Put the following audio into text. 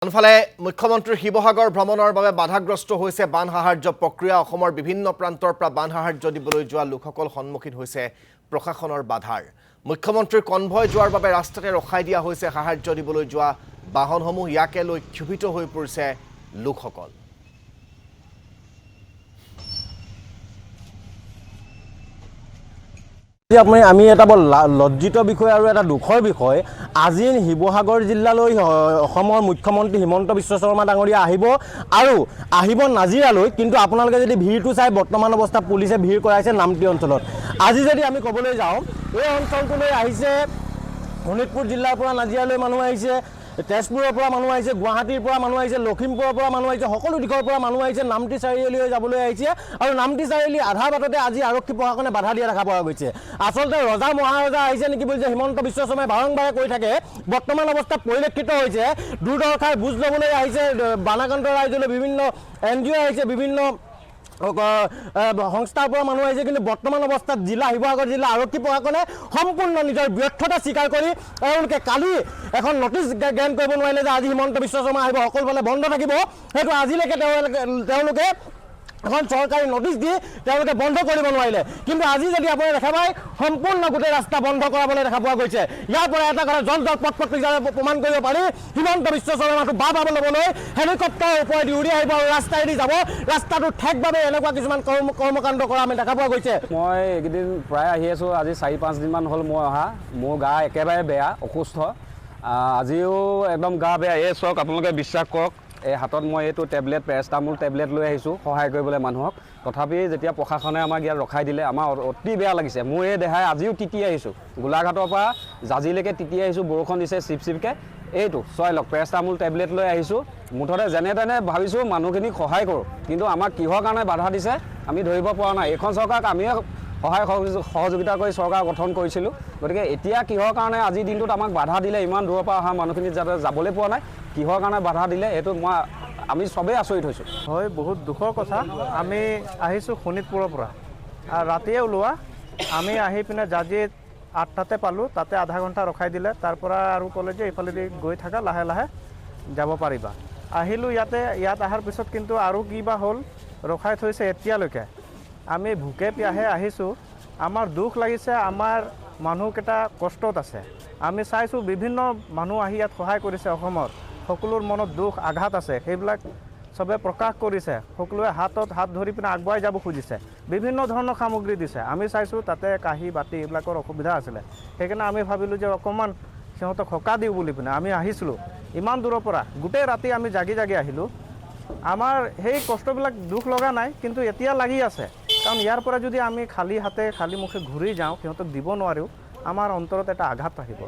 আনফালে মুখ্যমন্ত্ৰীৰ শিৱসাগৰ ভ্ৰমণৰ বাবে বাধাগ্ৰস্ত হৈছে বান সাহায্য প্ৰক্ৰিয়া। অসমৰ বিভিন্ন প্ৰান্তৰ পৰা বান সাহায্য দিবলৈ যোৱা লোকসকল সন্মুখীন হৈছে প্ৰশাসনৰ বাধাৰ। মুখ্যমন্ত্ৰীৰ কনভয় যোৱাৰ বাবে ৰাস্তাতে ৰখাই দিয়া হৈছে সাহায্য দিবলৈ যোৱা বাহনসমূহ। ইয়াকে লৈ ক্ষুভিত হৈ পৰিছে লোকসকল। আমি এটা বৰ লজ্জিত বিষয় আৰু এটা দুখৰ বিষয়। আজি শিৱসাগৰ জিলালৈ অসমৰ মুখ্যমন্ত্ৰী হিমন্ত বিশ্ব শৰ্মা ডাঙৰীয়া আহিব নাজিৰালৈ, কিন্তু আপোনালোকে যদি ভিৰটো চাই বৰ্তমান অৱস্থাত পুলিচে ভিৰ কৰাইছে নামটি অঞ্চলত। আজি যদি আমি ক'বলৈ যাওঁ, এই অঞ্চলটোলৈ আহিছে শোণিতপুৰ জিলাৰ পৰা নাজিৰালৈ মানুহ আহিছে, তেজপুৰৰ পৰা মানুহ আহিছে, গুৱাহাটীৰ পৰা মানুহ আহিছে, লখিমপুৰৰ পৰা মানুহ আহিছে, সকলো দিশৰ পৰা মানুহ আহিছে, নামটি চাৰিআলিলৈ যাবলৈ আহিছে। আৰু নামটি চাৰিআলি আধা বাটতে আজি আৰক্ষী প্ৰশাসনে বাধা দিয়া দেখা পোৱা গৈছে। আচলতে ৰজা মহাৰজা আহিছে নেকি বুলি যে হিমন্ত বিশ্ব শৰ্মাই বাৰম্বাৰে কৈ থাকে, বৰ্তমান অৱস্থাত পৰিলক্ষিত হৈছে। দুৰ্দশাৰ বুজ ল'বলৈ আহিছে বানাকান্ত ৰাইজলৈ বিভিন্ন NGO আহিছে, বিভিন্ন সংস্থাৰ পৰা মানুহ আহিছে, কিন্তু বৰ্তমান অৱস্থাত শিৱসাগৰ জিলা আৰক্ষী প্ৰশাসনে সম্পূৰ্ণ নিজৰ ব্যৰ্থতা স্বীকাৰ কৰি তেওঁলোকে কালি এখন নটিচ জ্ঞান কৰিব নোৱাৰিলে যে আজি হিমন্ত বিশ্ব শৰ্মা আহিব, সকলোফালে বন্ধ থাকিব। সেইটো আজিলৈকে তেওঁলোকে এখন চৰকাৰী নটিচ দি তেওঁলোকে বন্ধ কৰিব নোৱাৰিলে। কিন্তু আজি যদি আপুনি দেখা পায়, সম্পূৰ্ণ গোটেই ৰাস্তা বন্ধ কৰাবলৈ দেখা পোৱা গৈছে। ইয়াৰ পৰা এটা কথা জল পত্ৰিকাৰে প্ৰমাণ কৰিব পাৰি, হিমন্ত বিশ্ব শৰ্মাটো বাহ ল'বলৈ হেলিকপ্টাৰৰ ওপৰেদি উৰি আহিব আৰু ৰাস্তাইদি যাব। ৰাস্তাটো ঠেকভাৱে এনেকুৱা কিছুমান কৰ্মকাণ্ড কৰা আমি দেখা পোৱা গৈছে। মই এইকেইদিন প্ৰায় আহি আছোঁ। আজি 4-5 দিনমান হ'ল মই অহা। মোৰ গা একেবাৰে বেয়া, অসুস্থ। আজিও একদম গা বেয়া। এই চাওক, আপোনালোকে বিশ্বাস কৰক, এই হাতত মই এইটো টেবলেট, পেৰাষ্টামোল টেবলেট লৈ আহিছোঁ সহায় কৰিবলৈ মানুহক। তথাপি যেতিয়া প্ৰশাসনে আমাক ইয়াত ৰখাই দিলে, আমাৰ অতি বেয়া লাগিছে। মোৰ এই দেহাই আজিও তিতি আহিছোঁ, গোলাঘাটৰ পৰা জাজিলৈকে তিতি আহিছোঁ। বৰষুণ দিছে চিপকৈ। এইটো ছয় লওক, পেৰাষ্টামোল টেবলেট লৈ আহিছোঁ। মুঠতে যেনে তেনে ভাবিছোঁ মানুহখিনিক সহায় কৰোঁ, কিন্তু আমাক কিহৰ কাৰণে বাধা দিছে আমি ধৰিব পৰা নাই। এইখন চৰকাৰক আমিয়ে সহায় সহযোগিতা কৰি চৰকাৰ গঠন কৰিছিলোঁ। গতিকে এতিয়া কিহৰ কাৰণে আজিৰ দিনটোত আমাক বাধা দিলে, ইমান দূৰৰ পৰা অহা মানুহখিনি যাতে যাবলৈ পোৱা নাই, কিহৰ কাৰণে বাধা দিলে, এইটো আমি চবেই আচৰিত হৈছোঁ। হয়, বহুত দুখৰ কথা। আমি আহিছোঁ শোণিতপুৰৰ পৰা, আৰু ৰাতিয়ে ওলোৱা। আমি আহি পিনে জাজিত 8টাতে পালোঁ, তাতে আধা ঘণ্টা ৰখাই দিলে। তাৰ পৰা আৰু ক'লে যে এইফালেদি গৈ থাকা, লাহে লাহে যাব পাৰিবা। আহিলোঁ ইয়াত অহাৰ পিছত কিন্তু আৰু কিবা হ'ল, ৰখাই থৈছে এতিয়ালৈকে। আমি ভোকে পিয়াহে আহিছোঁ। আমাৰ দুখ লাগিছে, আমাৰ মানুহকেইটা কষ্টত আছে। আমি চাইছোঁ বিভিন্ন মানুহ আহি ইয়াত সহায় কৰিছে অসমৰ। সকলোৰ মনত দুখ আঘাত আছে, সেইবিলাক চবে প্ৰকাশ কৰিছে। সকলোৱে হাতত হাত ধৰি পিনে আগুৱাই যাব খুজিছে, বিভিন্ন ধৰণৰ সামগ্ৰী দিছে। আমি চাইছোঁ তাতে কাঁহী বাতি এইবিলাকৰ অসুবিধা আছিলে। সেইকাৰণে আমি ভাবিলোঁ যে অকণমান সিহঁতক সকাহ দিওঁ বুলি পিনে আমি আহিছিলোঁ ইমান দূৰৰ পৰা। গোটেই ৰাতি আমি জাগি আহিলোঁ। আমাৰ সেই কষ্টবিলাক দুখ লগা নাই, কিন্তু এতিয়া লাগি আছে। কাৰণ ইয়াৰ পৰা যদি আমি খালী হাতে খালী মুখে ঘূৰি যাওঁ, সিহঁতক দিব নোৱাৰোঁ, আমাৰ অন্তৰত এটা আঘাত আহিব।